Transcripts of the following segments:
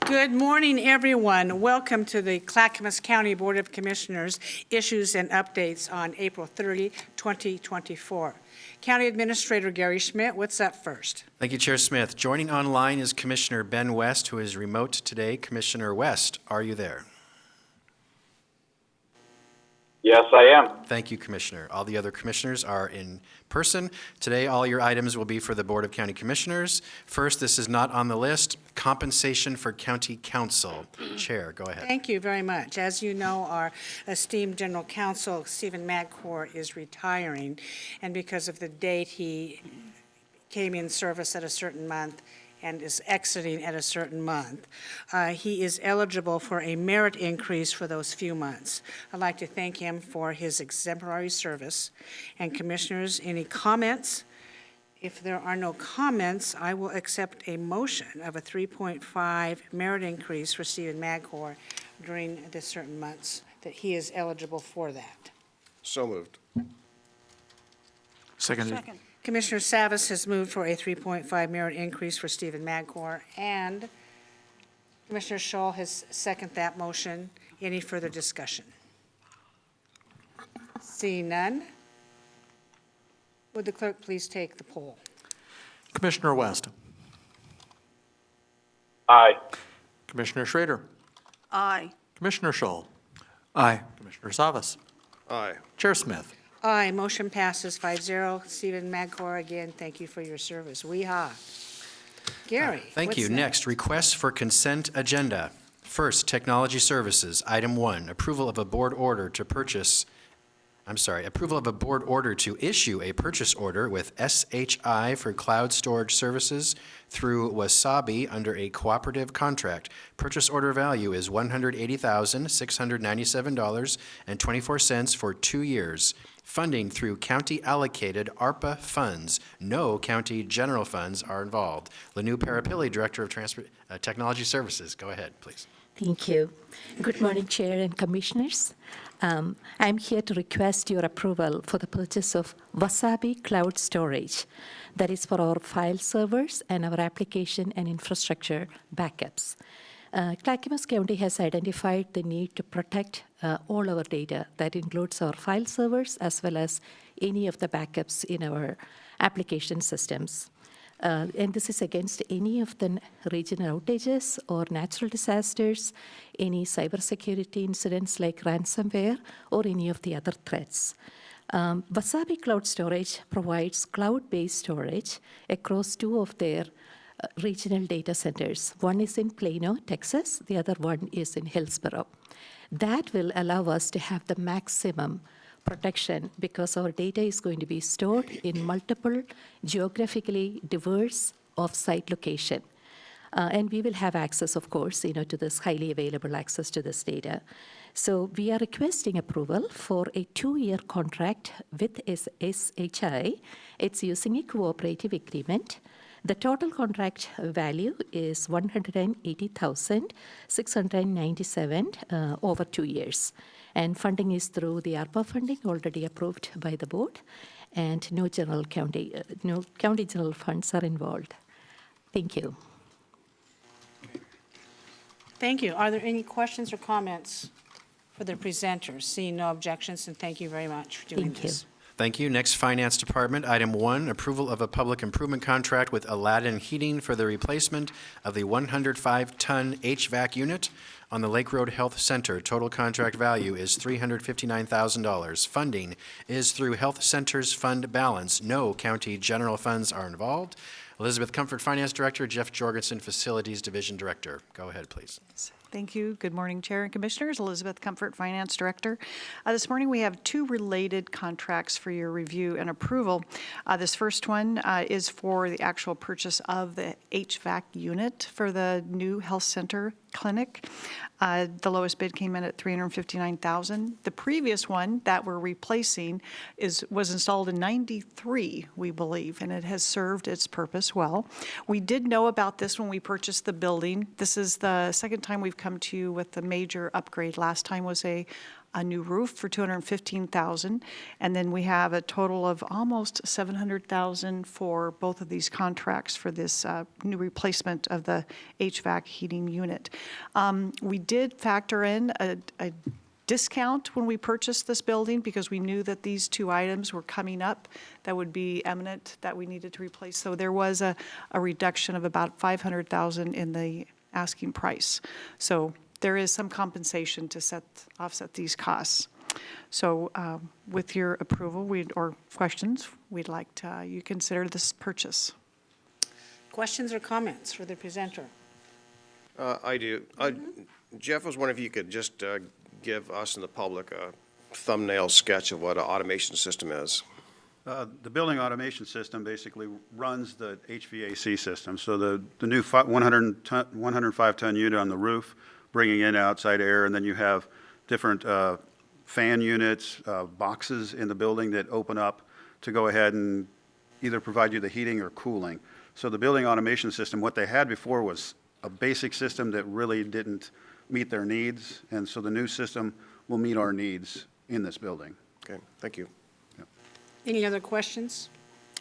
Good morning, everyone. Welcome to the Clackamas County Board of Commissioners Issues and Updates on April 30, 2024. County Administrator Gary Schmidt, what's up first? Thank you, Chair Smith. Joining online is Commissioner Ben West, who is remote today. Commissioner West, are you there? Yes, I am. Thank you, Commissioner. All the other commissioners are in person. Today, all your items will be for the Board of County Commissioners. First, this is not on the list, compensation for County Council. Chair, go ahead. Thank you very much. As you know, our esteemed General Counsel, Stephen Madcore, is retiring, and because of the date he came in service at a certain month and is exiting at a certain month, he is eligible for a merit increase for those few months. I'd like to thank him for his exemplary service. And Commissioners, any comments? If there are no comments, I will accept a motion of a 3.5 merit increase for Stephen Madcore during the certain months that he is eligible for that. So moved. Seconded. Commissioner Savas has moved for a 3.5 merit increase for Stephen Madcore, and Commissioner Shull has seconded that motion. Any further discussion? Seeing none, would the clerk please take the poll? Commissioner West. Aye. Commissioner Schrader. Aye. Commissioner Shull. Aye. Commissioner Savas. Aye. Chair Smith. Aye, motion passes 5-0. Stephen Madcore, again, thank you for your service. Weehaw. Gary, Thank you. what's Next, requests for consent agenda. First, Technology Services. Item 1, approval of a board order to issue a purchase order with SHI for cloud storage services through Wasabi under a cooperative contract. Purchase order value is $180,697.24 for 2 years. Funding through county-allocated ARPA funds. No county general funds are involved. Lanu Parapilli, Director of Technology Services. Go ahead, please. Thank you. Good morning, Chair and Commissioners. I'm here to request your approval for the purchase of Wasabi Cloud Storage. That is for our file servers and our application and infrastructure backups. Clackamas County has identified the need to protect all our data. That includes our file servers as well as any of the backups in our application systems. And this is against any of the regional outages or natural disasters, any cybersecurity incidents like ransomware, or any of the other threats. Wasabi Cloud Storage provides cloud-based storage across 2 of their regional data centers. One is in Plano, Texas. The other one is in Hillsborough. That will allow us to have the maximum protection because our data is going to be stored in multiple geographically diverse off-site location. And we will have access, of course, to this highly available access to this data. So we are requesting approval for a 2-year contract with SHI. It's using a cooperative agreement. The total contract value is $180,697 over 2 years. And funding is through the ARPA funding already approved by the board, and no county general funds are involved. Thank you. Thank you. Are there any questions or comments for the presenters? Seeing no objections, and thank you very much for doing this. Thank you. Next, Finance Department. Item 1, approval of a public improvement contract with Aladdin Heating for the replacement of the 105-ton HVAC unit on the Lake Road Health Center. Total contract value is $359,000. Funding is through Health Center's fund balance. No county general funds are involved. Elizabeth Comfort, Finance Director. Jeff Jorgensen, Facilities Division Director. Go ahead, please. Thank you. Good morning, Chair and Commissioners. Elizabeth Comfort, Finance Director. This morning we have 2 related contracts for your review and approval. This first one is for the actual purchase of the HVAC unit for the new health center clinic. The lowest bid came in at $359,000. The previous one that we're replacing was installed in '93, we believe, and it has served its purpose well. We did know about this when we purchased the building. This is the second time we've come to you with a major upgrade. Last time was a a new roof for $215,000, and then we have a total of almost $700,000 for both of these contracts for this new replacement of the HVAC heating unit. We did factor in a discount when we purchased this building because we knew that these two items were coming up that would be eminent that we needed to replace. So there was a reduction of about $500,000 in the asking price. So there is some compensation to offset these costs. So with your approval or questions, we'd like you consider this purchase. Questions or comments for the presenter? I do. Jeff, I was wondering if you could just give us and the public a thumbnail sketch of what an automation system is. The building automation system basically runs the HVAC system. So the new 105-ton unit on the roof, bringing in outside air, and then you have different fan units, boxes in the building that open up to go ahead and either provide you the heating or cooling. So the building automation system, what they had before was a basic system that really didn't meet their needs, and so the new system will meet our needs in this building. Okay, thank you. Any other questions?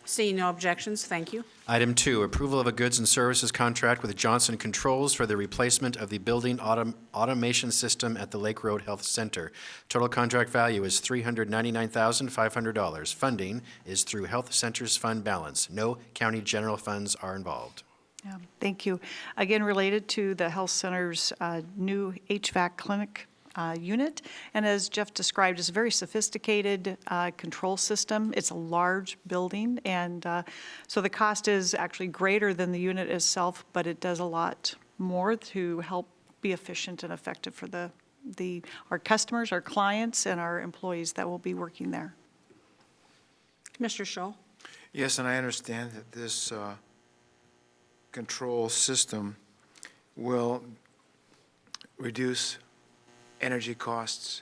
Seeing no objections, thank you. Item 2, approval of a goods and services contract with Johnson Controls for the replacement of the building automation system at the Lake Road Health Center. Total contract value is $399,500. Funding is through Health Center's fund balance. No county general funds are involved. Yeah, thank you. Again, related to the health center's new HVAC clinic unit. And as Jeff described, it's a very sophisticated control system. It's a large building, and so the cost is actually greater than the unit itself, but it does a lot more to help be efficient and effective for our customers, our clients, and our employees that will be working there. Commissioner Scholl? Yes, and I understand that this control system will reduce energy costs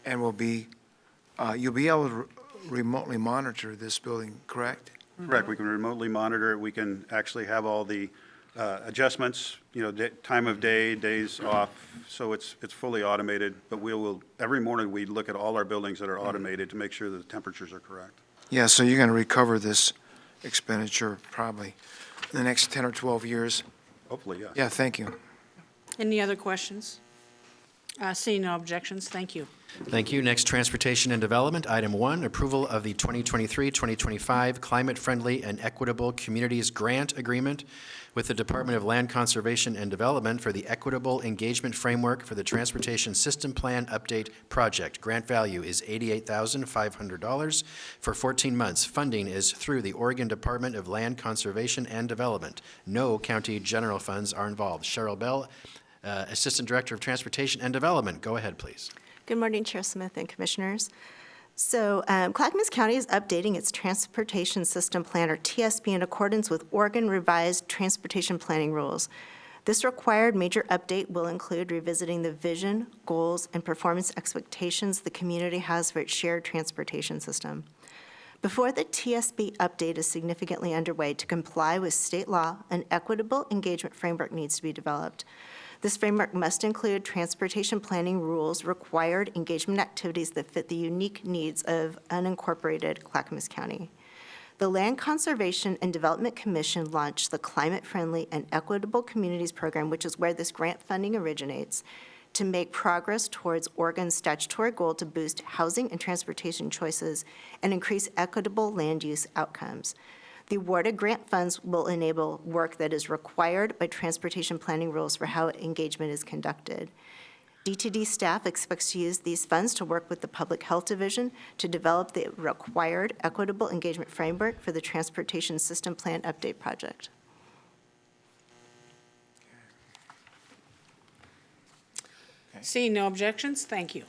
and will be, you'll be able to remotely monitor this building, correct? Correct. We can remotely monitor it. We can actually have all the adjustments, time of day, days off. So it's fully automated. But every morning we look at all our buildings that are automated to make sure that the temperatures are correct. Yeah, so you're going to recover this expenditure probably in the next 10 or 12 years? Hopefully, yes. Yeah, thank you. Any other questions? Seeing no objections, thank you. Thank you. Next, Transportation and Development. Item 1, approval of the 2023-2025 Climate Friendly and Equitable Communities Grant Agreement with the Department of Land Conservation and Development for the Equitable Engagement Framework for the Transportation System Plan Update Project. Grant value is $88,500 for 14 months. Funding is through the Oregon Department of Land Conservation and Development. No county general funds are involved. Cheryl Bell, Assistant Director of Transportation and Development. Go ahead, please. Good morning, Chair Smith and Commissioners. So Clackamas County is updating its Transportation System Plan, or TSP, in accordance with Oregon Revised Transportation Planning Rules. This required major update will include revisiting the vision, goals, and performance expectations the community has for its shared transportation system. Before the TSP update is significantly underway to comply with state law, an equitable engagement framework needs to be developed. This framework must include transportation planning rules, required engagement activities that fit the unique needs of unincorporated Clackamas County. The Land Conservation and Development Commission launched the Climate Friendly and Equitable Communities Program, which is where this grant funding originates, to make progress towards Oregon's statutory goal to boost housing and transportation choices and increase equitable land use outcomes. The awarded grant funds will enable work that is required by transportation planning rules for how engagement is conducted. DTD staff expects to use these funds to work with the Public Health Division to develop the required equitable engagement framework for the Transportation System Plan Update Project. Seeing no objections, thank you.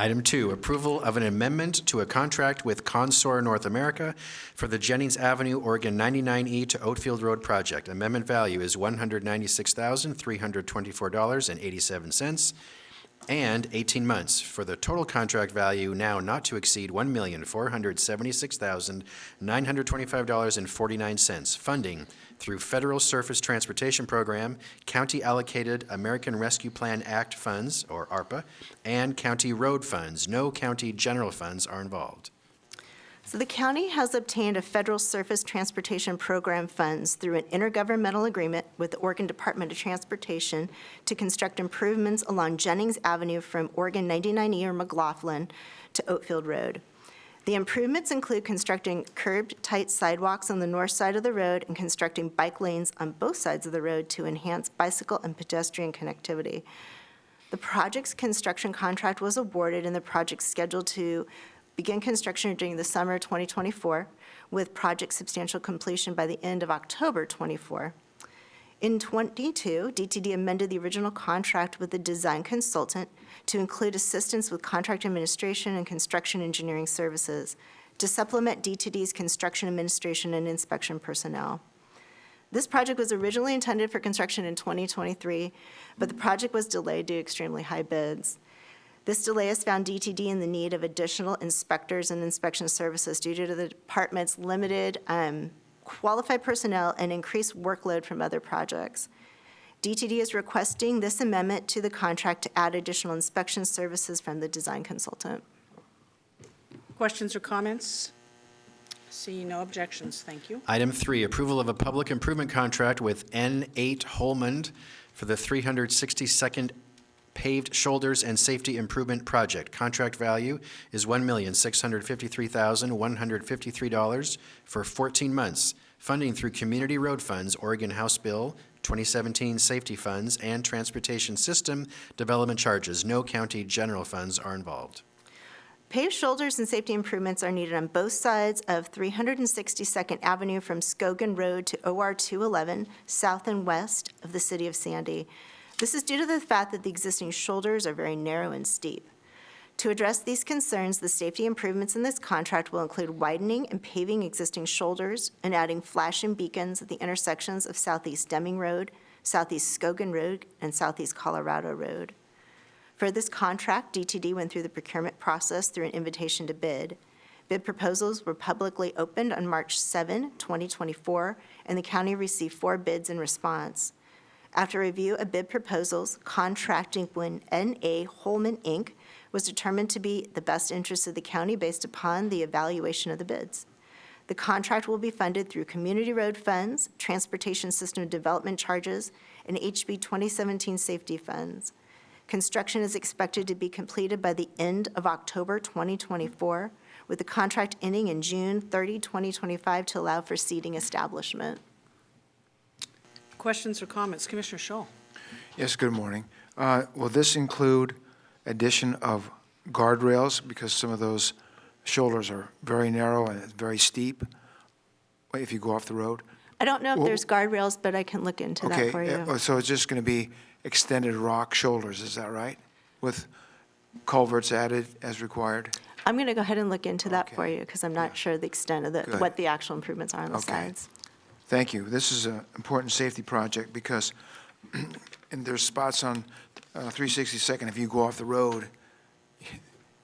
Item 2, approval of an amendment to a contract with Consor North America for the Jennings Avenue, Oregon 99E to Oatfield Road project. Amendment value is $196,324.87. and 18 months for the total contract value now not to exceed $1,476,925.49. Funding through Federal Surface Transportation Program, County Allocated American Rescue Plan Act funds, or ARPA, and county road funds. No county general funds are involved. So the county has obtained a federal surface transportation program funds through an intergovernmental agreement with the Oregon Department of Transportation to construct improvements along Jennings Avenue from Oregon 99E or McLaughlin to Oatfield Road. The improvements include constructing curb-tight sidewalks on the north side of the road and constructing bike lanes on both sides of the road to enhance bicycle and pedestrian connectivity. The project's construction contract was awarded, and the project's scheduled to begin construction during the summer 2024, with project substantial completion by the end of October 24. In 22, DTD amended the original contract with the design consultant to include assistance with contract administration and construction engineering services to supplement DTD's construction administration and inspection personnel. This project was originally intended for construction in 2023, but the project was delayed due to extremely high bids. This delay has found DTD in the need of additional inspectors and inspection services due to the department's limited qualified personnel and increased workload from other projects. DTD is requesting this amendment to the contract to add additional inspection services from the design consultant. Questions or comments? Seeing no objections, thank you. Item 3, approval of a public improvement contract with N8 Holmond for the 362nd Paved Shoulders and Safety Improvement Project. Contract value is $1,653,153 for 14 months. Funding through Community Road Funds, Oregon House Bill 2017 Safety Funds, and Transportation System Development Charges. No county general funds are involved. Paved shoulders and safety improvements are needed on both sides of 362nd Avenue from Scogan Road to OR 211, south and west of the city of Sandy. This is due to the fact that the existing shoulders are very narrow and steep. To address these concerns, the safety improvements in this contract will include widening and paving existing shoulders and adding flashing beacons at the intersections of Southeast Deming Road, Southeast Scogan Road, and Southeast Colorado Road. For this contract, DTD went through the procurement process through an invitation to bid. Bid proposals were publicly opened on March 7, 2024, and the county received 4 bids in response. After review of bid proposals, contracting with N.A. Holman, Inc. was determined to be the best interest of the county based upon the evaluation of the bids. The contract will be funded through Community Road Funds, Transportation System Development Charges, and HB 2017 Safety Funds. Construction is expected to be completed by the end of October 2024, with the contract ending in June 30, 2025 to allow for seating establishment. Questions or comments? Commissioner Scholl. Yes, good morning. Will this include addition of guardrails, because some of those shoulders are very narrow and it's very steep if you go off the road? I don't know if Well- there's guardrails, but I can look into that for you. So it's just going to be extended rock shoulders, is that right? With culverts added as required? I'm going to go ahead and look into that Okay. for you because I'm not sure the extent of Good. what the actual improvements are on the Okay. sides. Thank you. This is an important safety project because, and there's spots on 362nd, if you go off the road,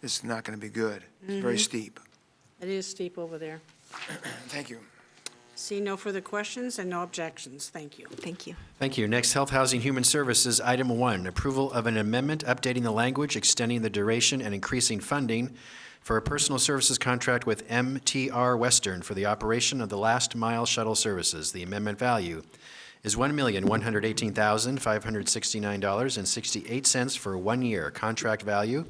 it's not going to be good. It's very steep. It is steep over there. Thank you. See no further questions and no objections, thank you. Thank you. Thank you. Next, Health, Housing, Human Services. Item 1, approval of an amendment updating the language, extending the duration, and increasing funding for a personal services contract with MTR Western for the operation of the last mile shuttle services. The amendment value is $1,118,569.68 for 1 year. Contract value,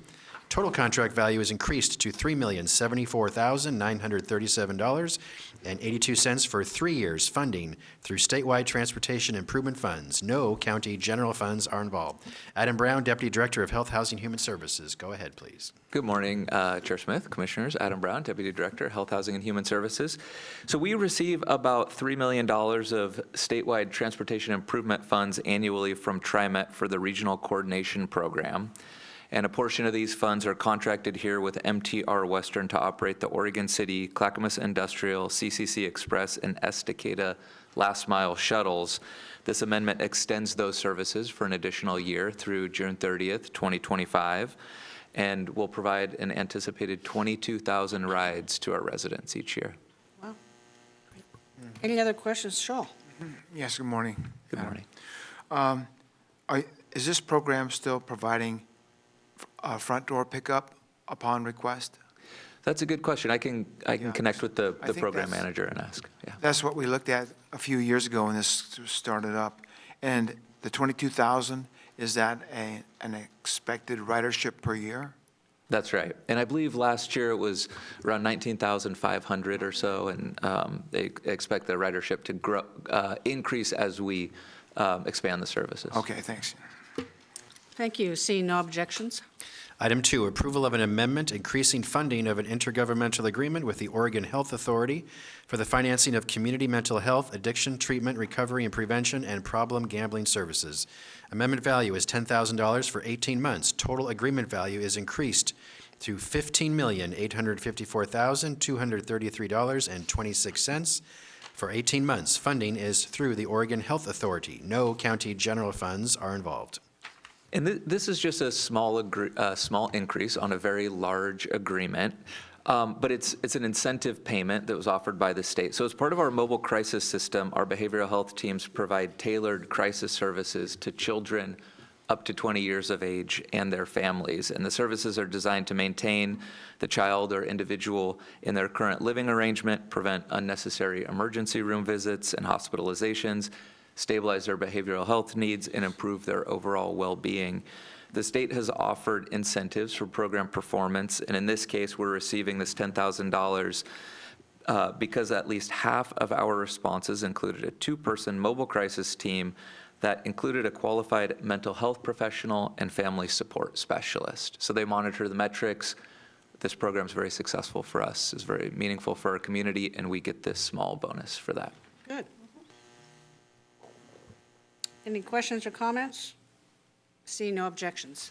total contract value is increased to $3,074,937.82 for 3 years. Funding through statewide transportation improvement funds. No county general funds are involved. Adam Brown, Deputy Director of Health, Housing, Human Services. Go ahead, please. Good morning, Chair Smith, Commissioners. Adam Brown, Deputy Director, Health, Housing, and Human Services. So we receive about $3 million of statewide transportation improvement funds annually from TriMet for the Regional Coordination Program. and a portion of these funds are contracted here with MTR Western to operate the Oregon City, Clackamas Industrial, CCC Express, and Estacada last mile shuttles. This amendment extends those services for an additional year through June 30th, 2025, and will provide an anticipated 22,000 rides to our residents each year. Wow. Any other questions? Shaw? Yes, good morning. Good Adam. morning. Is this program still providing front door pickup upon request? That's a good question. I can Yeah. connect with the I think program that's- manager and ask. Yeah. That's what we looked at a few years ago when this started up. And the 22,000, is that an expected ridership per year? That's right. And I believe last year it was around 19,500 or so, and they expect the ridership to grow, increase as we expand the services. Okay, thanks. Thank you. Seeing no objections? Item 2, approval of an amendment increasing funding of an intergovernmental agreement with the Oregon Health Authority for the financing of community mental health, addiction, treatment, recovery, and prevention, and problem gambling services. Amendment value is $10,000 for 18 months. Total agreement value is increased to $15,854,233.26 for 18 months. Funding is through the Oregon Health Authority. No county general funds are involved. And this is just a small increase on a very large agreement, but it's an incentive payment that was offered by the state. So as part of our mobile crisis system, our behavioral health teams provide tailored crisis services to children up to 20 years of age and their families. And the services are designed to maintain the child or individual in their current living arrangement, prevent unnecessary emergency room visits and hospitalizations, stabilize their behavioral health needs, and improve their overall well-being. The state has offered incentives for program performance, and in this case, we're receiving this $10,000 because at least half of our responses included a 2-person mobile crisis team that included a qualified mental health professional and family support specialist. So they monitor the metrics. This program is very successful for us, it's very meaningful for our community, and we get this small bonus for that. Good. Any questions or comments? Seeing no objections.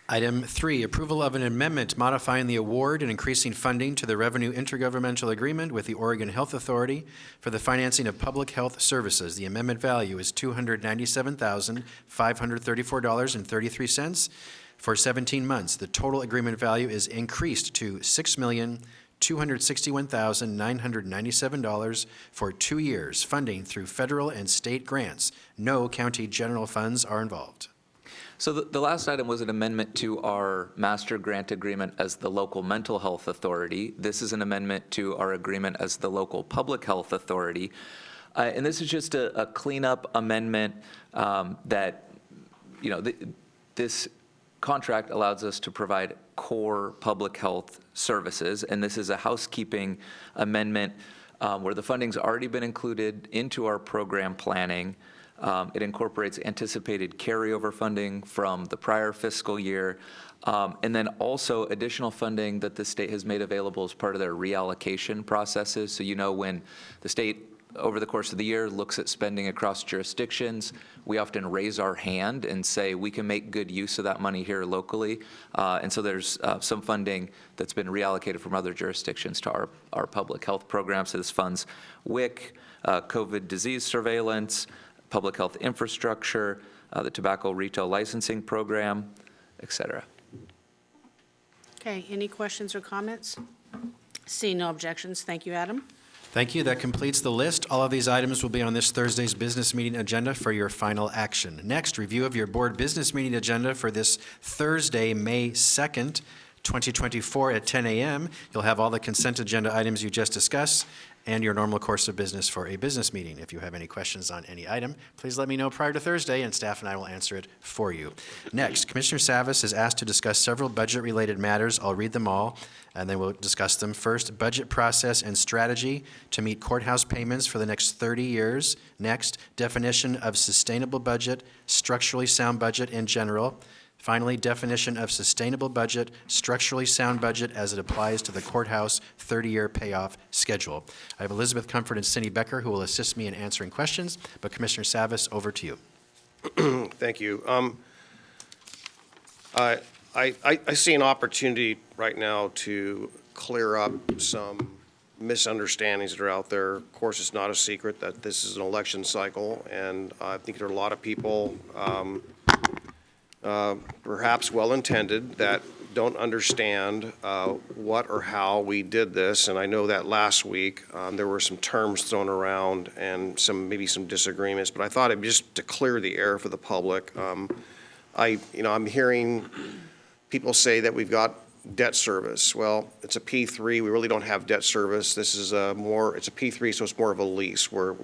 Item 3, approval of an amendment modifying the award and increasing funding to the Revenue Intergovernmental Agreement with the Oregon Health Authority for the financing of public health services. The amendment value is $297,534.33 for 17 months. The total agreement value is increased to $6,261,997 for 2 years, funding through federal and state grants. No county general funds are involved. So the last item was an amendment to our master grant agreement as the local mental health authority. This is an amendment to our agreement as the local public health authority. And this is just a cleanup amendment that, this contract allows us to provide core public health services. And this is a housekeeping amendment where the funding's already been included into our program planning. It incorporates anticipated carryover funding from the prior fiscal year, and then also additional funding that the state has made available as part of their reallocation processes. So when the state, over the course of the year, looks at spending across jurisdictions, we often raise our hand and say we can make good use of that money here locally. And so there's some funding that's been reallocated from other jurisdictions to our public health programs. So this funds WIC, COVID disease surveillance, public health infrastructure, the tobacco retail licensing program, et cetera. Okay, any questions or comments? Seeing no objections, thank you, Adam. Thank you. That completes the list. All of these items will be on this Thursday's business meeting agenda for your final action. Next, review of your board business meeting agenda for this Thursday, May 2nd, 2024 at 10 a.m. You'll have all the consent agenda items you just discussed and your normal course of business for a business meeting. If you have any questions on any item, please let me know prior to Thursday, and staff and I will answer it for you. Next, Commissioner Savas is asked to discuss several budget-related matters. I'll read them all, and then we'll discuss them. First, budget process and strategy to meet courthouse payments for the next 30 years. Next, definition of sustainable budget, structurally sound budget in general. Finally, definition of sustainable budget, structurally sound budget as it applies to the courthouse 30-year payoff schedule. I have Elizabeth Comfort and Cindy Becker who will assist me in answering questions, but Commissioner Savas, over to you. Thank you. I see an opportunity right now to clear up some misunderstandings that are out there. Of course, it's not a secret that this is an election cycle, and I think there are a lot of people, perhaps well-intended, that don't understand what or how we did this. And I know that last week there were some terms thrown around and maybe some disagreements, but I thought it'd be just to clear the air for the public. I'm hearing people say that we've got debt service. Well, it's a P3. We really don't have debt service. This is it's a P3, so it's more of a lease where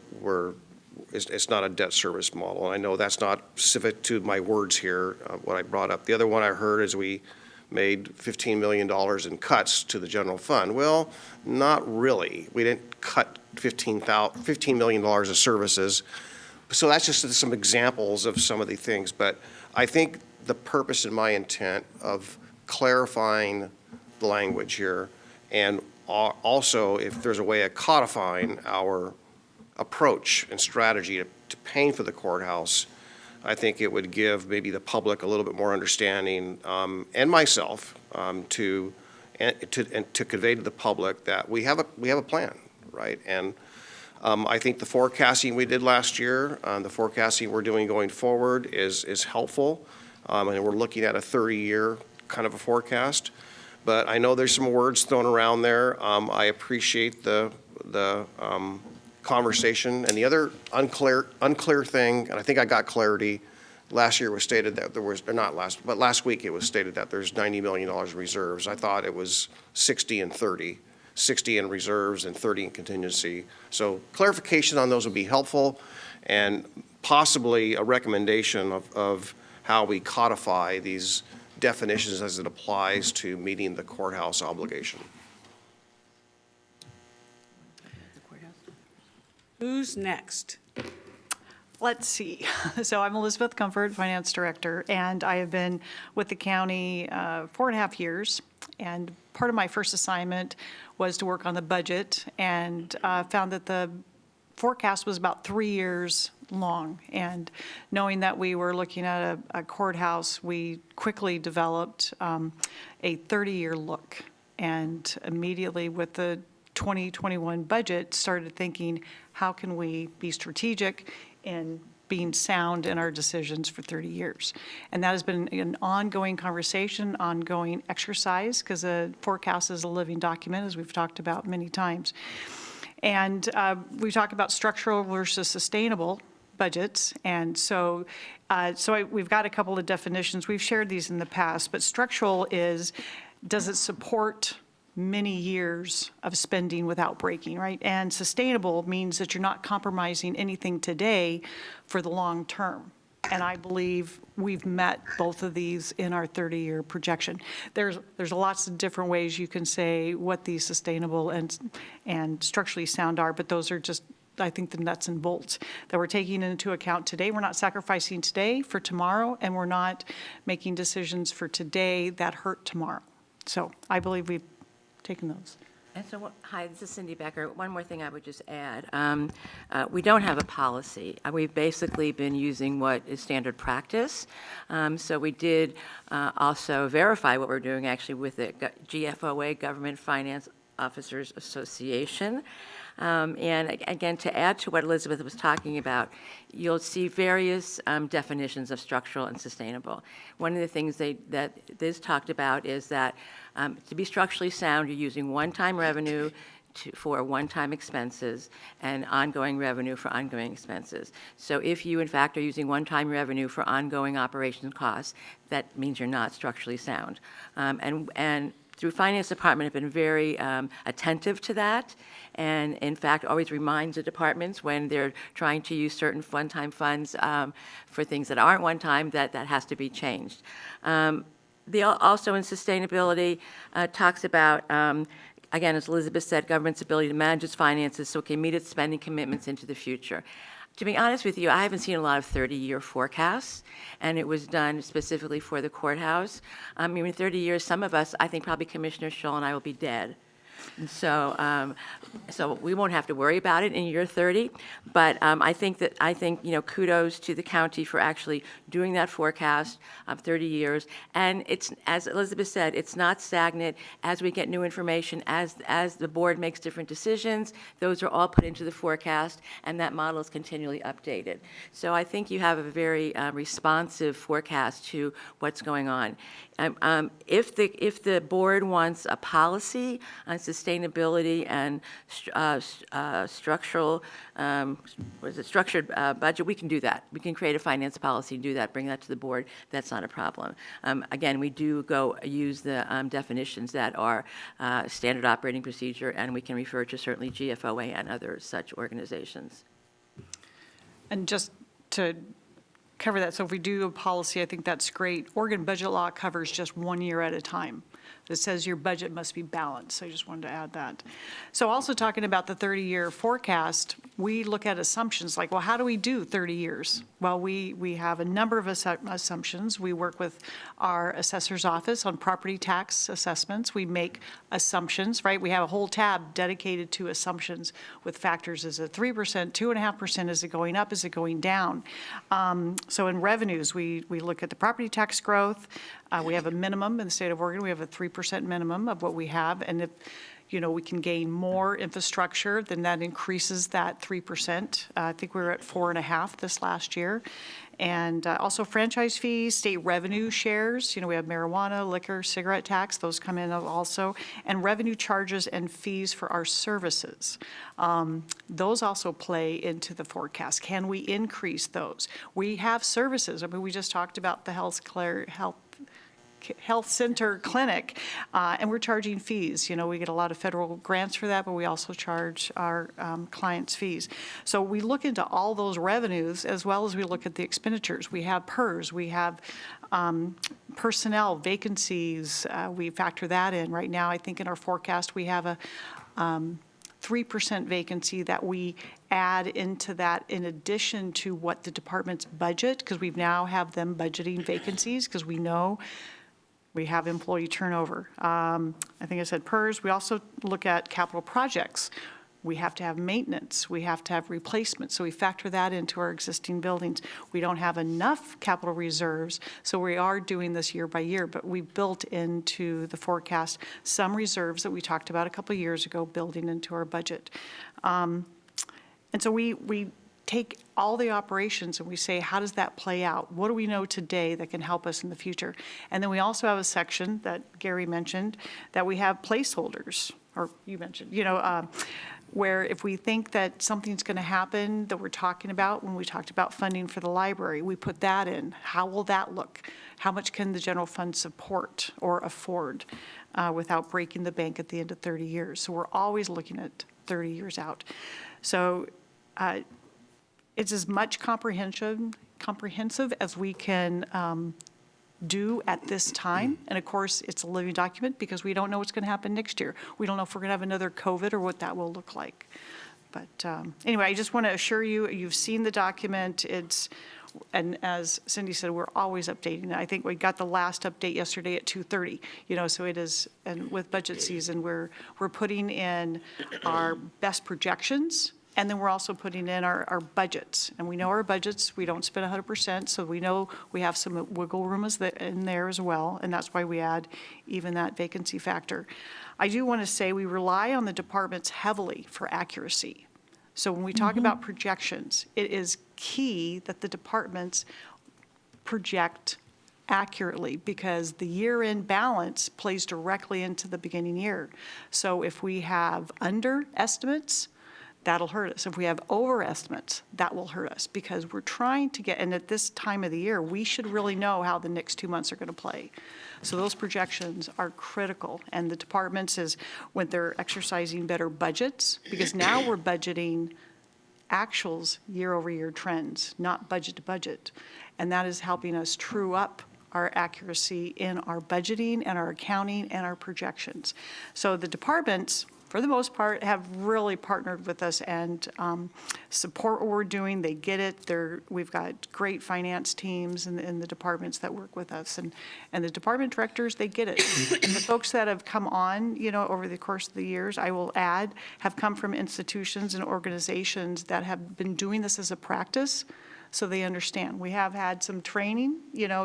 it's not a debt service model. And I know that's not specific to my words here, what I brought up. The other one I heard is we made $15 million in cuts to the general fund. Well, not really. We didn't cut $15 million of services. So that's just some examples of some of the things. But I think the purpose and my intent of clarifying the language here, and also if there's a way of codifying our approach and strategy to paying for the courthouse, I think it would give maybe the public a little bit more understanding, and myself, to convey to the public that we have a plan, right? And I think the forecasting we did last year, the forecasting we're doing going forward is helpful, and we're looking at a 30-year kind of a forecast. But I know there's some words thrown around there. I appreciate the conversation. And the other unclear thing, and I think I got clarity, last year was stated that there was, or not last, but last week it was stated that there's $90 million in reserves. I thought it was 60 and 30, 60 in reserves and 30 in contingency. So clarification on those would be helpful, and possibly a recommendation of how we codify these definitions as it applies to meeting the courthouse obligation. Who's next? Let's see. So I'm Elizabeth Comfort, Finance Director, and I have been with the county 4.5 years. And part of my first assignment was to work on the budget, and found that the forecast was about 3 years long. And knowing that we were looking at a courthouse, we quickly developed a 30-year look. And immediately with the 2021 budget, started thinking, how can we be strategic in being sound in our decisions for 30 years? And that has been an ongoing conversation, ongoing exercise, because a forecast is a living document, as we've talked about many times. And we talk about structural versus sustainable budgets. And so, we've got a couple of definitions. We've shared these in the past, but structural is, does it support many years of spending without breaking, right? And sustainable means that you're not compromising anything today for the long term. And I believe we've met both of these in our 30-year projection. There's lots of different ways you can say what these sustainable and structurally sound are, but those are just, I think, the nuts and bolts that we're taking into account today. We're not sacrificing today for tomorrow, and we're not making decisions for today that hurt tomorrow. So I believe we've taken those. And so, hi, this is Cindy Becker. One more thing I would just add. We don't have a policy. We've basically been using what is standard practice. So we did also verify what we're doing actually with the GFOA, Government Finance Officers Association. And again, to add to what Elizabeth was talking about, you'll see various definitions of structural and sustainable. One of the things that Liz talked about is that to be structurally sound, you're using one-time revenue for one-time expenses and ongoing revenue for ongoing expenses. So if you, in fact, are using one-time revenue for ongoing operations costs, that means you're not structurally sound. And through Finance Department have been very attentive to that, and in fact always reminds the departments when they're trying to use certain one-time funds for things that aren't one-time, that has to be changed. Also in sustainability talks about, again, as Elizabeth said, government's ability to manage its finances so it can meet its spending commitments into the future. To be honest with you, I haven't seen a lot of 30-year forecasts, and it was done specifically for the courthouse. I mean, in 30 years, some of us, I think probably Commissioner Scholl and I will be dead. And so we won't have to worry about it in year 30. But I think, kudos to the county for actually doing that forecast of 30 years. And it's, as Elizabeth said, it's not stagnant. As we get new information, as the board makes different decisions, those are all put into the forecast, and that model is continually updated. So I think you have a very responsive forecast to what's going on. If the board wants a policy on sustainability and structured budget, we can do that. We can create a finance policy and do that, bring that to the board. That's not a problem. Again, we do use the definitions that are standard operating procedure, and we can refer to certainly GFOA and other such organizations. And just to cover that, so if we do a policy, I think that's great. Oregon budget law covers just 1 year at a time. It says your budget must be balanced, so I just wanted to add that. So also talking about the 30-year forecast, we look at assumptions like, well, how do we do 30 years? Well, we have a number of assumptions. We work with our assessor's office on property tax assessments. We make assumptions, right? We have a whole tab dedicated to assumptions with factors. Is it 3%, 2.5%? Is it going up? Is it going down? So in revenues, we look at the property tax growth. We have a minimum in the state of Oregon. We have a 3% minimum of what we have. And if, we can gain more infrastructure, then that increases that 3%. I think we were at 4.5% this last year. And also franchise fees, state revenue shares. We have marijuana, liquor, cigarette tax. Those come in also. And revenue charges and fees for our services. Those also play into the forecast. Can we increase those? We have services. I mean, we just talked about the health center clinic, and we're charging fees. We get a lot of federal grants for that, but we also charge our clients fees. So we look into all those revenues as well as we look at the expenditures. We have PERS, we have personnel, vacancies, we factor that in. Right now, I think in our forecast, we have a 3% vacancy that we add into that in addition to what the department's budget, because we now have them budgeting vacancies because we know we have employee turnover. I think I said PERS. We also look at capital projects. We have to have maintenance. We have to have replacement. So we factor that into our existing buildings. We don't have enough capital reserves, so we are doing this year by year, but we built into the forecast some reserves that we talked about a couple of years ago, building into our budget. And so we take all the operations and we say, how does that play out? What do we know today that can help us in the future? And then we also have a section that Gary mentioned that we have placeholders, or you mentioned, where if we think that something's going to happen that we're talking about, when we talked about funding for the library, we put that in. How will that look? How much can the general fund support or afford without breaking the bank at the end of 30 years? So we're always looking at 30 years out. So it's as much comprehensive as we can do at this time. And of course, it's a living document because we don't know what's going to happen next year. We don't know if we're going to have another COVID or what that will look like. But anyway, I just want to assure you, you've seen the document. And as Cindy said, we're always updating it. I think we got the last update yesterday at 2:30. So it is, and with budget season, we're putting in our best projections. And then we're also putting in our budgets. And we know our budgets, we don't spend 100%, so we know we have some wiggle room in there as well, and that's why we add even that vacancy factor. I do want to say we rely on the departments heavily for accuracy. So when we talk about projections, it is key that the departments project accurately because the year-end balance plays directly into the beginning year. So if we have underestimates, that'll hurt us. If we have overestimates, that will hurt us because we're trying to get, and at this time of the year, we should really know how the next 2 months are going to play. So those projections are critical. And the departments is when they're exercising better budgets, because now we're budgeting actuals year-over-year trends, not budget to budget. And that is helping us true up our accuracy in our budgeting and our accounting and our projections. So the departments for the most part, have really partnered with us and support what we're doing. They get it. We've got great finance teams in the departments that work with us, and the department directors, they get it. The folks that have come on, over the course of the years, I will add, have come from institutions and organizations that have been doing this as a practice, so they understand. We have had some training,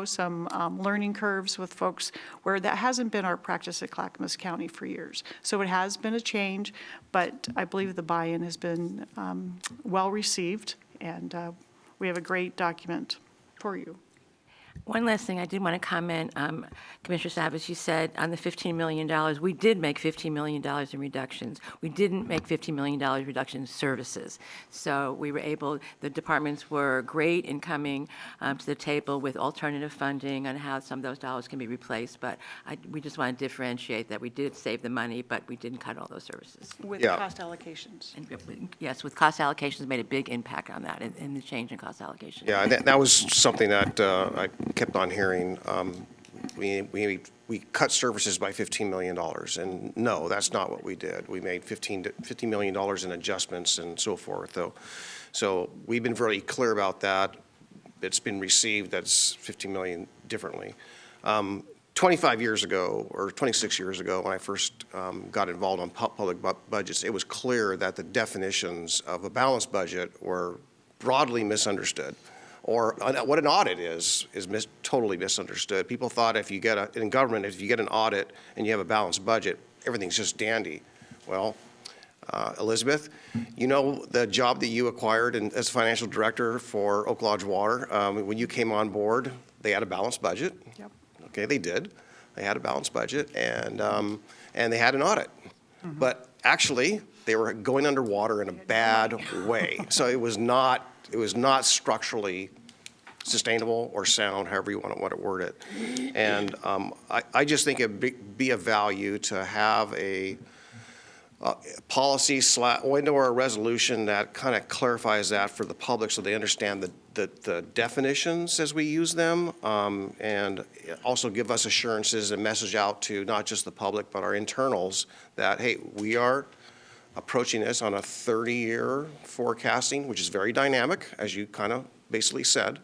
some learning curves with folks where that hasn't been our practice at Clackamas County for years. So it has been a change, but I believe the buy-in has been well-received, and we have a great document for you. One last thing I did want to comment, Commissioner Savas, you said on the $15 million, we did make $15 million in reductions. We didn't make $15 million reduction in services. So we were able, the departments were great in coming to the table with alternative funding on how some of those dollars can be replaced, but we just want to differentiate that we did save the money, but we didn't cut all those services. With Yeah. cost allocations. And, yes, with cost allocations, made a big impact on that in the change in cost allocation. Yeah, that was something that I kept on hearing. We cut services by $15 million, and no, that's not what we did. We made $50 million in adjustments and so forth, though. So we've been very clear about that. It's been received, that's $50 million differently. 25 years ago, or 26 years ago, when I first got involved on public budgets, it was clear that the definitions of a balanced budget were broadly misunderstood. Or what an audit is totally misunderstood. People thought in government, if you get an audit and you have a balanced budget, everything's just dandy. Well, Elizabeth, the job that you acquired as financial director for Oak Lodge Water, when you came on board, they had a balanced budget. Yep. Okay, they did. They had a balanced budget, and they had an audit. But actually, they were going underwater in a bad way. So it was not structurally sustainable or sound, however you want to word it. And I just think it'd be of value to have a policy or a resolution that kind of clarifies that for the public so they understand the definitions as we use them, and also give us assurances and message out to not just the public but our internals that, hey, we are approaching this on a 30-year forecasting, which is very dynamic, as you kind of basically said.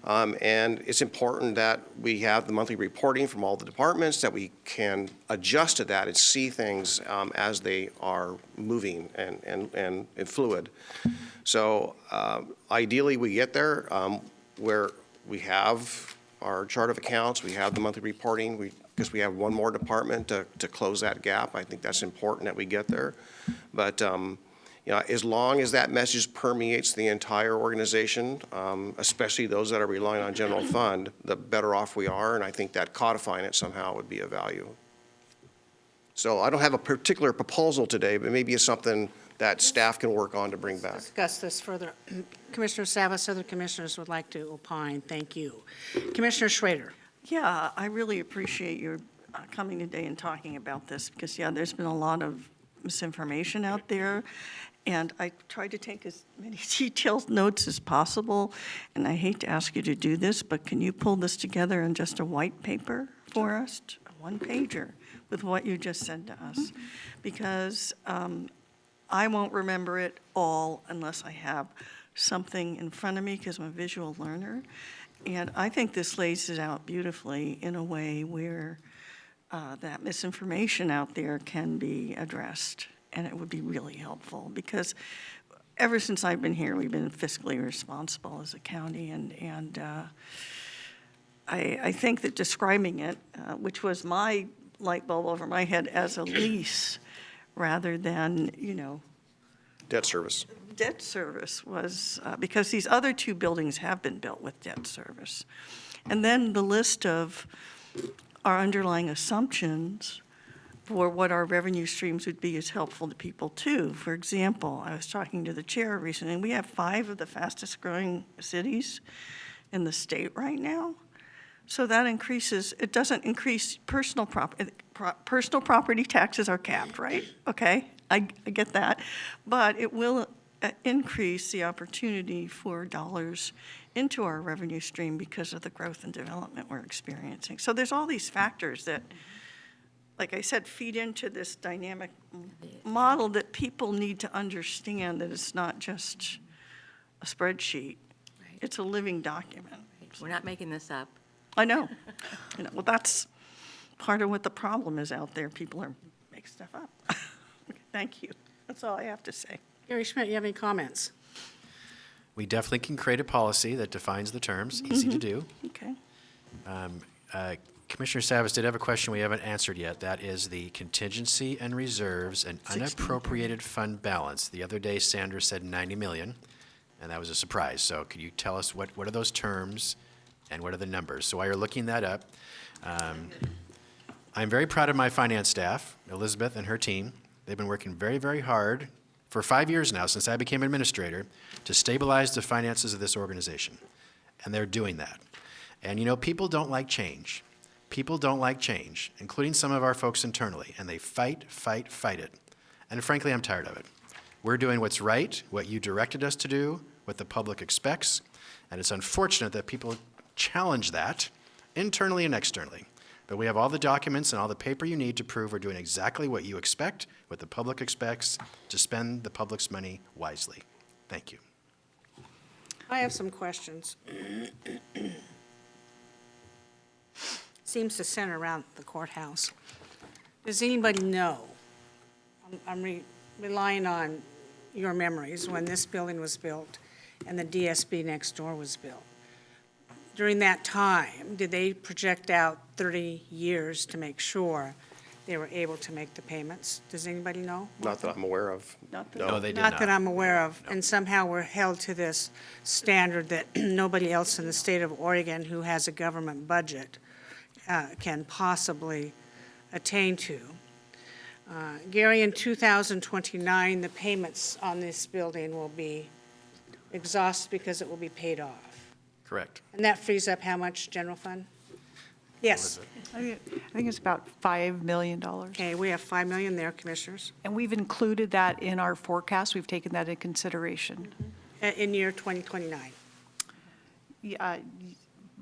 And it's important that we have the monthly reporting from all the departments, that we can adjust to that and see things as they are moving and fluid. So ideally, we get there where we have our chart of accounts, we have the monthly reporting, because we have one more department to close that gap. I think that's important that we get there. But as long as that message permeates the entire organization, especially those that are relying on general fund, the better off we are, and I think that codifying it somehow would be of value. So I don't have a particular proposal today, but maybe it's something that staff can work on to bring back. Discuss this further. Commissioner Savas, other commissioners would like to opine. Thank you. Commissioner Schrader. Yeah, I really appreciate your coming today and talking about this because, there's been a lot of misinformation out there. And I tried to take as many detailed notes as possible. And I hate to ask you to do this, but can you pull this together in just a white paper for us, a one-pager, with what you just said to us? Because I won't remember it all unless I have something in front of me because I'm a visual learner. And I think this lays it out beautifully in a way where that misinformation out there can be addressed. And it would be really helpful because ever since I've been here, we've been fiscally responsible as a county. And I think that describing it, which was my light bulb over my head as a lease rather than, Debt service. Debt service was, because these other two buildings have been built with debt service. And then the list of our underlying assumptions for what our revenue streams would be is helpful to people too. For example, I was talking to the chair recently, and we have 5 of the fastest growing cities in the state right now. So that increases, it doesn't increase personal property taxes are capped, right? Okay, I get that. But it will increase the opportunity for dollars into our revenue stream because of the growth and development we're experiencing. So there's all these factors that like I said, feed into this dynamic model that people need to understand that it's not just a spreadsheet. It's a living document. We're not making this up. I know. Well, that's part of what the problem is out there. People are making stuff up. Okay, thank you. That's all I have to say. Gary Schmidt, you have any comments? We definitely can create a policy that defines the terms, easy to do. Okay. Commissioner Savas did have a question we haven't answered yet. That is the contingency and reserves and unappropriated fund balance. The other day, Sandra said 90 million, and that was a surprise. So could you tell us what are those terms and what are the numbers? So while you're looking that up, I'm very proud of my finance staff, Elizabeth and her team. They've been working very, very hard for 5 years now, since I became administrator, to stabilize the finances of this organization. And they're doing that. And you know, people don't like change. People don't like change, including some of our folks internally, and they fight it. And frankly, I'm tired of it. We're doing what's right, what you directed us to do, what the public expects, and it's unfortunate that people challenge that internally and externally. But we have all the documents and all the paper you need to prove we're doing exactly what you expect, what the public expects, to spend the public's money wisely. Thank you. I have some questions. Seems to center around the courthouse. Does anybody know, I'm relying on your memories, when this building was built and the DSB next door was built? During that time, did they project out 30 years to make sure they were able to make the payments? Does anybody know? Not that I'm aware of. No, they did Not that not. I'm aware of. And somehow we're held to this standard that nobody else in the state of Oregon who has a government budget can possibly attain to. Gary, in 2029, the payments on this building will be exhausted because it will be paid off. Correct. And that frees up how much general fund? Yes. I think it's about $5 million. Okay, we have 5 million there, commissioners, And we've included that in our forecast. We've taken that into consideration. in year 2029.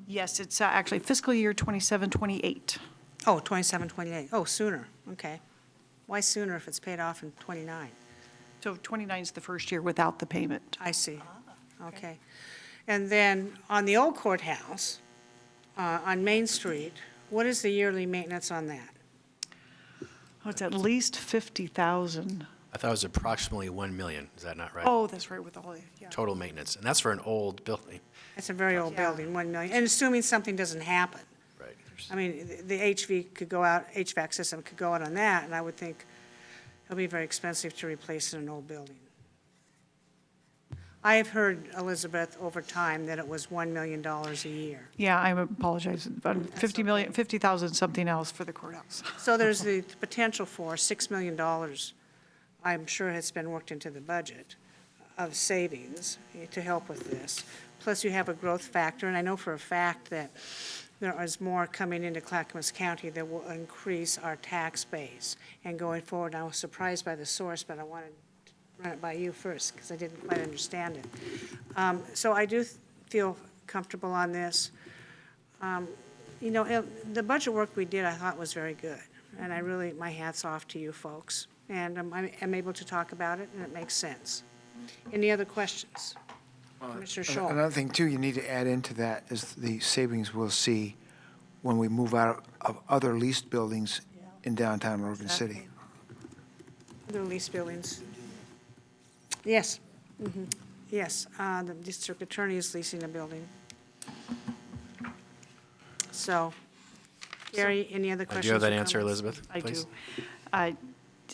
Yes, it's actually fiscal year 27, 28. Oh, 27, 28. Oh, sooner. Okay. Why sooner if it's paid off in 29? So 29 is the first year without the payment. I see. Okay. And then on the old courthouse, on Main Street, what is the yearly maintenance on that? Oh, it's at least 50,000. I thought it was approximately 1 million. Is that not right? Oh, that's right, with all, yeah. Total maintenance. And that's for an old building. It's a very old Yeah. building, 1 million. And assuming something doesn't happen. Right. I mean, the HVAC system could go out on that, and I would think it'll be very expensive to replace in an old building. I have heard, Elizabeth, over time, that it was $1 million a year. Yeah, I apologize, about 50,000 something else for the courthouse. So there's the potential for $6 million, I'm sure has been worked into the budget, of savings to help with this. Plus you have a growth factor, and I know for a fact that there is more coming into Clackamas County that will increase our tax base. And going forward, I was surprised by the source, but I wanted to run it by you first because I didn't quite understand it. So I do feel comfortable on this. You know, the budget work we did, I thought was very good. And I really, my hat's off to you folks. And I'm able to talk about it, and it makes sense. Any other questions? Commissioner Scholl. Another thing, too, you need to add into that is the savings we'll see when we move out of other leased buildings in downtown Oregon City. Other lease buildings. Yes. Yes, the district attorney is leasing a building. So, Gary, any other Do questions? you have that or answer, comments? Elizabeth? I please? do.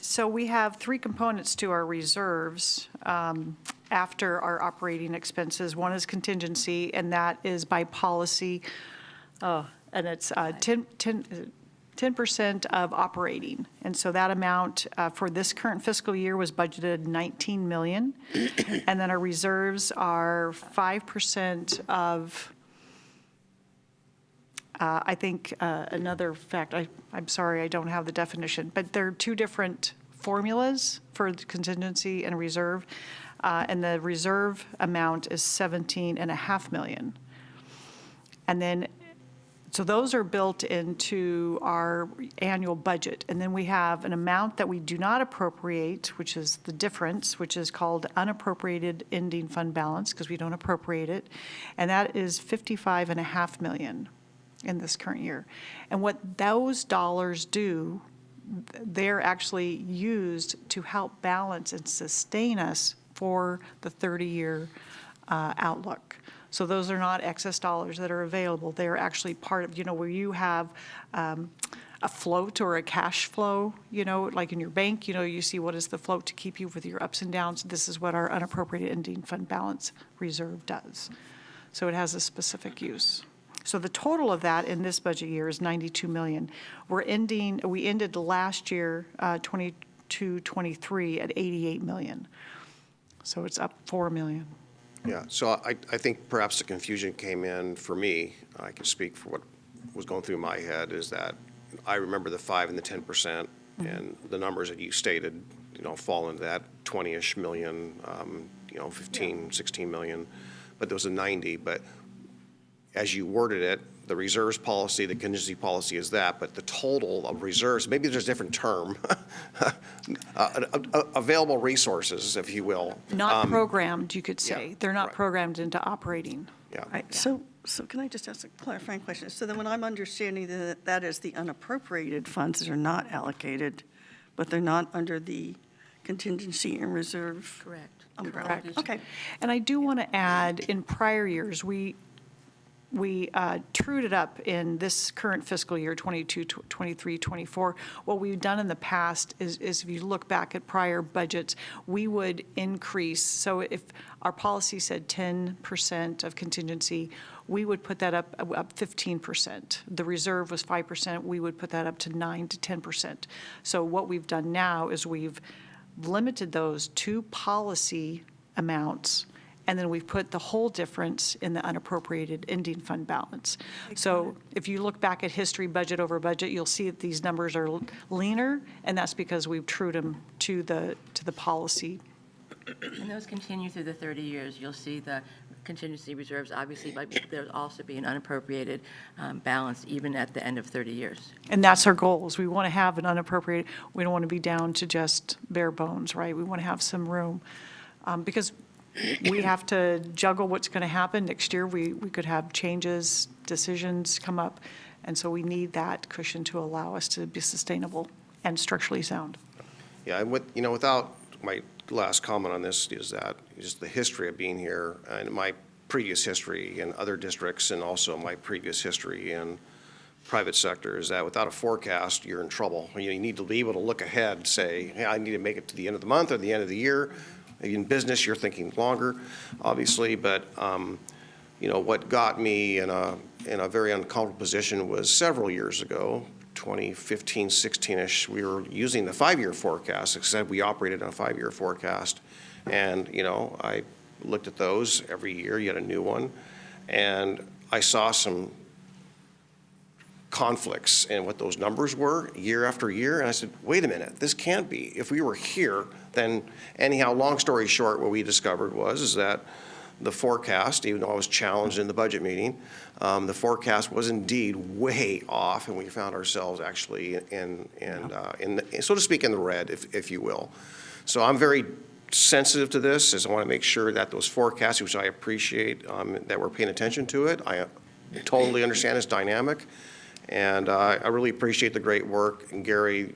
So we have three components to our reserves after our operating expenses. One is contingency, and that is by policy, and it's 10% of operating. And so that amount for this current fiscal year was budgeted $19 million. And then our reserves are 5% of, I think, another fact, I'm sorry, I don't have the definition, but there are two different formulas for contingency and reserve. And the reserve amount is $17.5 million. And then So those are built into our annual budget. And then we have an amount that we do not appropriate, which is the difference, which is called unappropriated ending fund balance, because we don't appropriate it. And that is $55.5 million in this current year. And what those dollars do, they're actually used to help balance and sustain us for the 30-year outlook. So those are not excess dollars that are available. They are actually part of, where you have a float or a cash flow, like in your bank, you see what is the float to keep you with your ups and downs. This is what our unappropriated ending fund balance reserve does. So it has a specific use. So the total of that in this budget year is $92 million. We ended last year, 22-23, at $88 million. So it's up $4 million. Yeah, so I think perhaps the confusion came in for me. I can speak for what was going through my head, is that I remember the 5 and the 10%, and the numbers that you stated, fall into that 20-ish million, 15, 16 million, but there was a 90. But as you worded it, the reserves policy, the contingency policy is that, but the total of reserves, maybe there's a different term, available resources, if you will. Not programmed, you could yeah, say. They're not right. programmed into operating. Yeah. Right, so can I just ask a clarifying question? So then when I'm understanding that is the unappropriated funds that are not allocated, but they're not under the contingency and reserve Correct. umbrella? Correct. Okay. And I do want to add, in prior years, we trued it up in this current fiscal year, 22, 23, 24. What we've done in the past is if you look back at prior budgets, we would increase. So if our policy said 10% of contingency, we would put that up 15%. The reserve was 5%. We would put that up to 9 to 10%. So what we've done now is we've limited those to policy amounts, and then we've put the whole difference in the unappropriated ending fund balance. So if you look back at history, budget over budget, you'll see that these numbers are leaner, and that's because we've trued them to the policy. And those continue through the 30 years. You'll see the contingency reserves, obviously, but there'll also be an unappropriated balance even at the end of 30 years. And that's our goal, is we want to have an unappropriated, we don't want to be down to just bare bones, right? We want to have some room, because we have to juggle what's going to happen. Next year, we could have changes, decisions come up, and so we need that cushion to allow us to be sustainable and structurally sound. Yeah, and without my last comment on this is that just the history of being here and my previous history in other districts and also my previous history in private sector is that without a forecast, you're in trouble. You need to be able to look ahead, say, hey, I need to make it to the end of the month or the end of the year. In business, you're thinking longer, obviously, but what got me in a very uncomfortable position was several years ago, 2015, 16-ish, we were using the 5-year forecast, except we operated on a 5-year forecast. And, I looked at those every year, you had a new one, and I saw some conflicts in what those numbers were year after year, and I said, wait a minute, this can't be. If we were here, then anyhow, long story short, what we discovered is that the forecast, even though I was challenged in the budget meeting, the forecast was indeed way off, and we found ourselves actually so to speak, in the red, if you will. So I'm very sensitive to this, as I want to make sure that those forecasts, which I appreciate, that we're paying attention to it. I totally understand it's dynamic, and I really appreciate the great work, and Gary,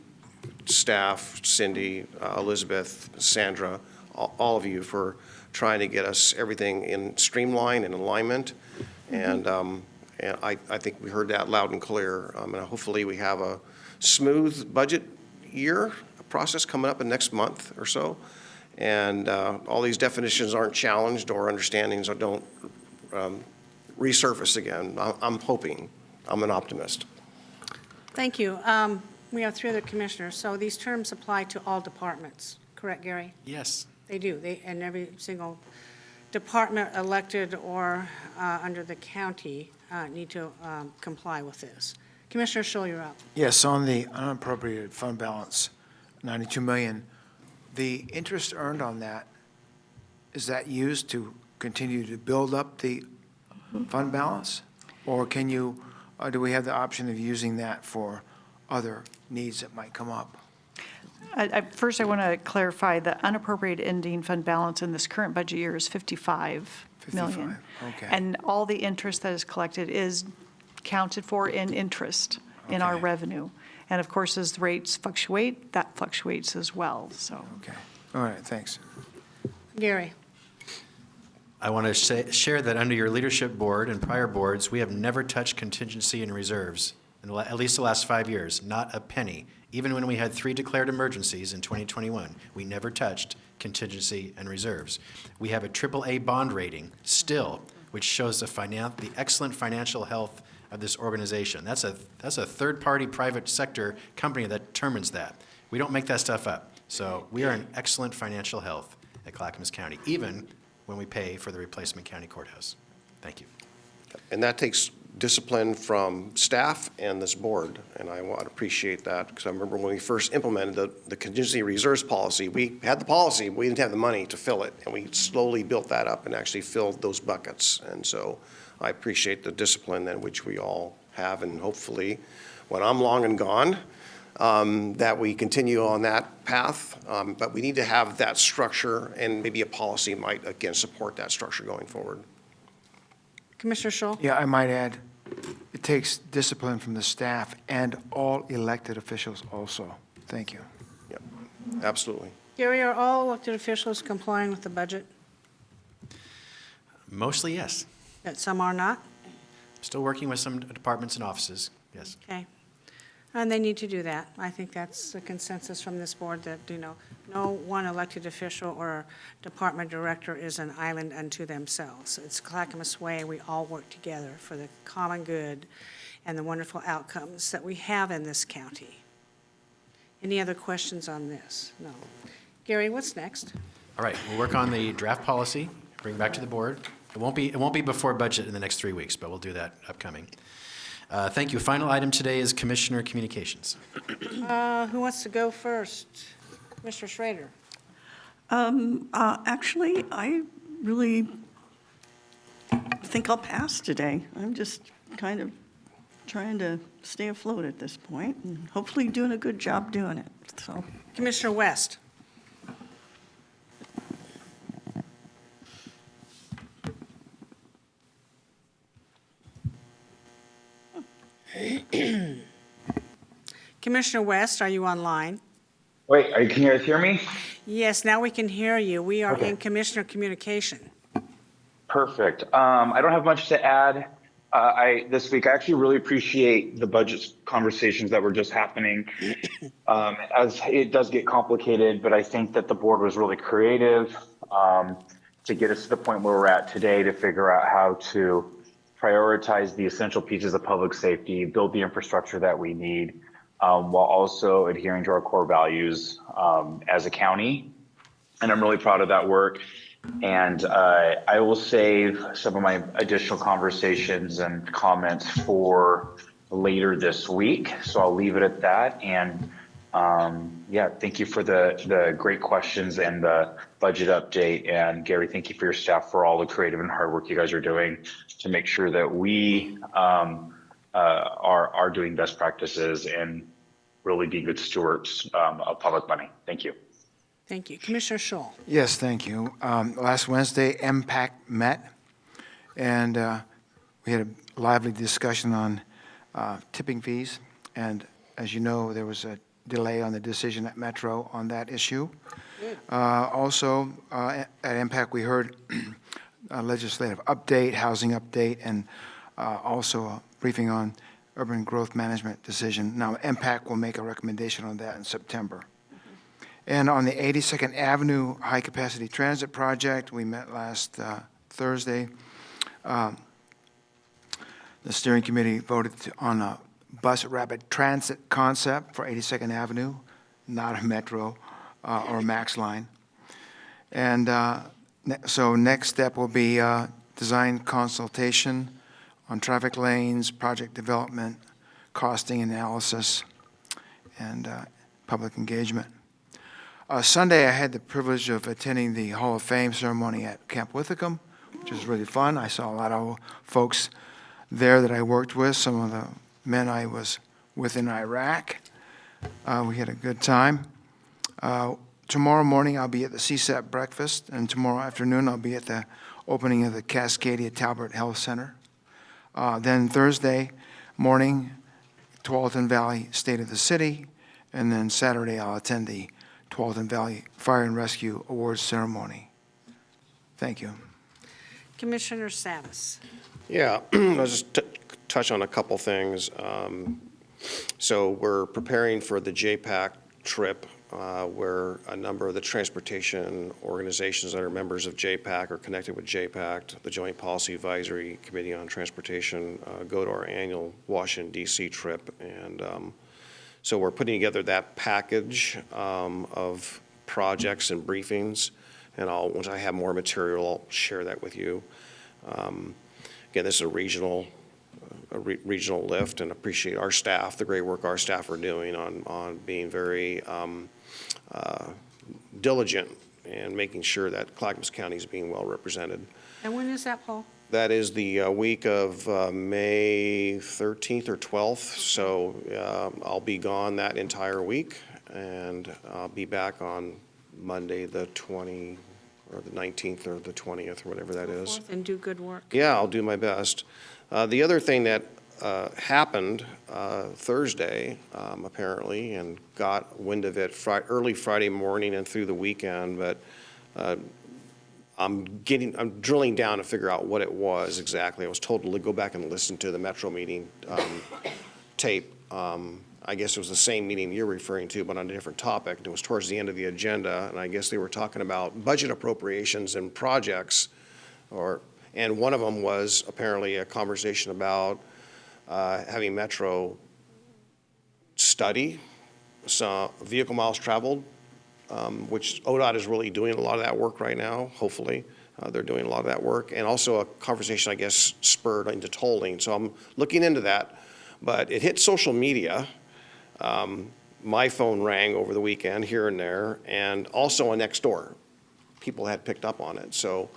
staff, Cindy, Elizabeth, Sandra, all of you for trying to get us everything in streamline and alignment. And I think we heard that loud and clear. And hopefully we have a smooth budget year process coming up in next month or so. And all these definitions aren't challenged or understandings or don't resurface again. I'm hoping. I'm an optimist. Thank you. We have 3 other commissioners, so these terms apply to all departments, correct, Gary? Yes. They do, and every single department elected or under the county need to comply with this. Commissioner Schull, you're up. Yes, on the unappropriated fund balance, $92 million, the interest earned on that, is that used to continue to build up the fund balance? Or can you or do we have the option of using that for other needs that might come up? First, I want to clarify, the unappropriated ending fund balance in this current budget year is 55 million. 55, okay. And all the interest that is collected is counted for in interest in our Okay. revenue. And of course, as the rates fluctuate, that fluctuates as well, so. Okay, all right, thanks. Gary? I want to share that under your leadership board and prior boards, we have never touched contingency and reserves, in at least the last 5 years, not a penny. Even when we had 3 declared emergencies in 2021, we never touched contingency and reserves. We have a AAA bond rating still, which shows the excellent financial health of this organization. That's a third-party private sector company that determines that. We don't make that stuff up. So we are in excellent financial health at Clackamas County, even when we pay for the replacement county courthouse. Thank you. And that takes discipline from staff and this board, and I want to appreciate that, because I remember when we first implemented the contingency reserves policy, we had the policy, but we didn't have the money to fill it, and we slowly built that up and actually filled those buckets. And so I appreciate the discipline in which we all have, and hopefully, when I'm long and gone, that we continue on that path. But we need to have that structure, and maybe a policy might, again, support that structure going forward. Commissioner Scholl? Yeah, I might add, it takes discipline from the staff and all elected officials also. Thank you. Yep, absolutely. Gary, are all elected officials complying with the budget? Mostly, yes. That some are not? Still working with some departments and offices, yes. Okay. And they need to do that. I think that's the consensus from this board that, no one elected official or department director is an island unto themselves. It's Clackamas Way. We all work together for the common good and the wonderful outcomes that we have in this county. Any other questions on this? No. Gary, what's next? All right, we'll work on the draft policy, bring it back to the board. It won't be before budget in the next 3 weeks, but we'll do that upcoming. Thank you. Final item today is Commissioner Communications. Who wants to go first? Mr. Schrader? Actually, I really think I'll pass today. I'm just kind of trying to stay afloat at this point, and hopefully doing a good job doing it, so. Commissioner West? Commissioner West, are you online? Wait, can you guys hear me? Yes, now we can hear you. We are Okay. in Commissioner Communication. Perfect. I don't have much to add. This week, I actually really appreciate the budget conversations that were just happening. As it does get complicated, but I think that the board was really creative to get us to the point where we're at today to figure out how to prioritize the essential pieces of public safety, build the infrastructure that we need, while also adhering to our core values as a county. And I'm really proud of that work. And I will save some of my additional conversations and comments for later this week. So I'll leave it at that. And yeah, thank you for the great questions and the budget update. And Gary, thank you for your staff for all the creative and hard work you guys are doing to make sure that we are doing best practices and really be good stewards of public money. Thank you. Thank you. Commissioner Scholl? Yes, thank you. Last Wednesday, MPAC met, and we had a lively discussion on tipping fees. And as you know, there was a delay on the decision at Metro on that issue. Also, at MPAC, we heard a legislative update, housing update, and also a briefing on urban growth management decision. Now, MPAC will make a recommendation on that in September. And on the 82nd Avenue High-Capacity Transit Project, we met last Thursday. The steering committee voted on a bus rapid transit concept for 82nd Avenue, not a Metro or Max line. And so next step will be design consultation on traffic lanes, project development, costing analysis, and public engagement. Sunday, I had the privilege of attending the Hall of Fame ceremony at Camp Withicum, which was really fun. I saw a lot of folks there that I worked with, some of the men I was with in Iraq. We had a good time. Tomorrow morning, I'll be at the CSAP breakfast, and tomorrow afternoon, I'll be at the opening of the Cascadia Talbert Health Center. Then Thursday morning, Tualatin Valley State of the City, and then Saturday, I'll attend the Tualatin Valley Fire and Rescue Awards ceremony. Thank you. Commissioner Savas. Yeah, I'll just touch on a couple things. So we're preparing for the JPAC trip, where a number of the transportation organizations that are members of JPAC or connected with JPAC, the Joint Policy Advisory Committee on Transportation, go to our annual Washington, D.C. trip. And so we're putting together that package of projects and briefings. And once I have more material, I'll share that with you. Again, this is a regional lift, and appreciate our staff, the great work our staff are doing on being very diligent and making sure that Clackamas County is being well represented. And when is that, Paul? That is the week of May 13th or 12th, so I'll be gone that entire week, and I'll be back on Monday, the 20th, or the 19th, or the 20th, or whatever that is. And do good work. Yeah, I'll do my best. The other thing that happened Thursday, apparently, and got wind of it early Friday morning and through the weekend, but I'm drilling down to figure out what it was exactly. I was told to go back and listen to the Metro meeting tape. I guess it was the same meeting you're referring to, but on a different topic. It was towards the end of the agenda, and I guess they were talking about budget appropriations and projects, and one of them was apparently a conversation about having Metro study some vehicle miles traveled, which ODOT is really doing a lot of that work right now, hopefully. They're doing a lot of that work. And also a conversation, I guess, spurred into tolling. So I'm looking into that. But it hit social media. My phone rang over the weekend here and there, and also on Nextdoor. People had picked up on it. So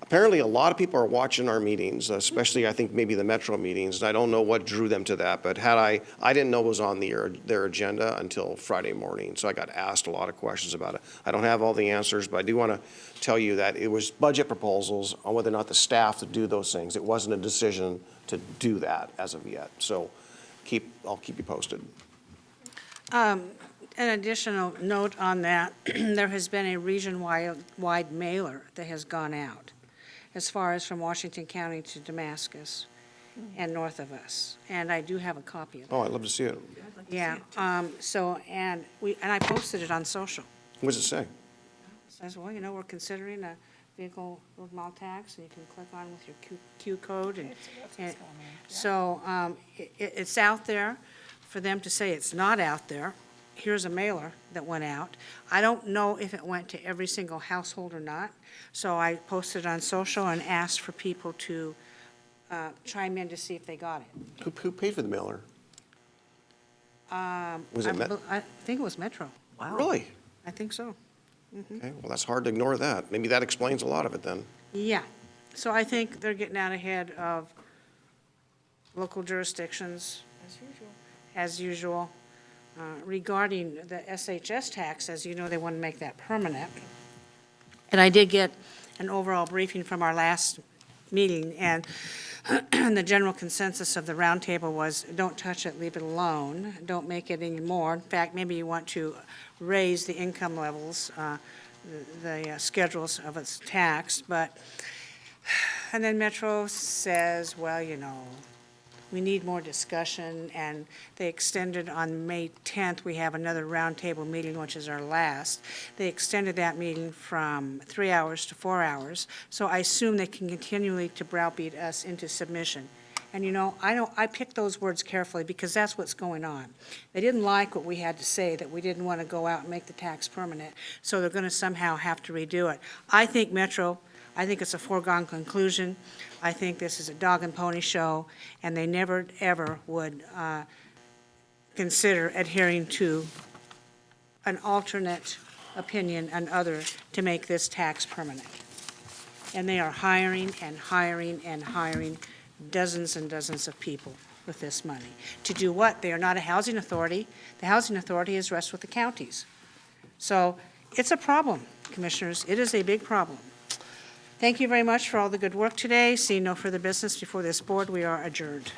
apparently a lot of people are watching our meetings, especially I think maybe the Metro meetings, and I don't know what drew them to that, but I didn't know it was on their agenda until Friday morning, so I got asked a lot of questions about it. I don't have all the answers, but I do want to tell you that it was budget proposals on whether or not the staff to do those things. It wasn't a decision to do that as of yet, so I'll keep you posted. An additional note on that, there has been a region-wide mailer that has gone out as far as from Washington County to Damascus and north of us. And I do have a copy of it. Oh, I'd love to see it. Yeah, and I posted it on social. What does it say? It says, well, we're considering a vehicle road mile tax, and you can click on with your Q code. And so it's out there. For them to say it's not out there, here's a mailer that went out. I don't know if it went to every single household or not, so I posted on social and asked for people to chime in to see if they got it. Who paid for the mailer? Was it I think it was Metro. Wow. Really? I think so. Okay, well, that's hard to ignore that. Maybe that explains a lot of it then. Yeah, so I think they're getting out ahead of local jurisdictions. As usual. Regarding the SHS tax, as you know, they want to make that permanent. And I did get an overall briefing from our last meeting, and the general consensus of the roundtable was, don't touch it, leave it alone, don't make it any more. In fact, maybe you want to raise the income levels, the schedules of its tax, and then Metro says, well, we need more discussion, and they extended on May 10th, we have another roundtable meeting, which is our last. They extended that meeting from 3 hours to 4 hours, so I assume they can continually to browbeat us into submission. And I picked those words carefully because that's what's going on. They didn't like what we had to say, that we didn't want to go out and make the tax permanent, so they're going to somehow have to redo it. I think it's a foregone conclusion. I think this is a dog and pony show, and they never, ever would consider adhering to an alternate opinion and other to make this tax permanent. And they are hiring and hiring and hiring dozens and dozens of people with this money. To do what? They are not a housing authority. The housing authority is rests with the counties. So it's a problem, Commissioners. It is a big problem. Thank you very much for all the good work today. Seeing no further business before this board, we are adjourned.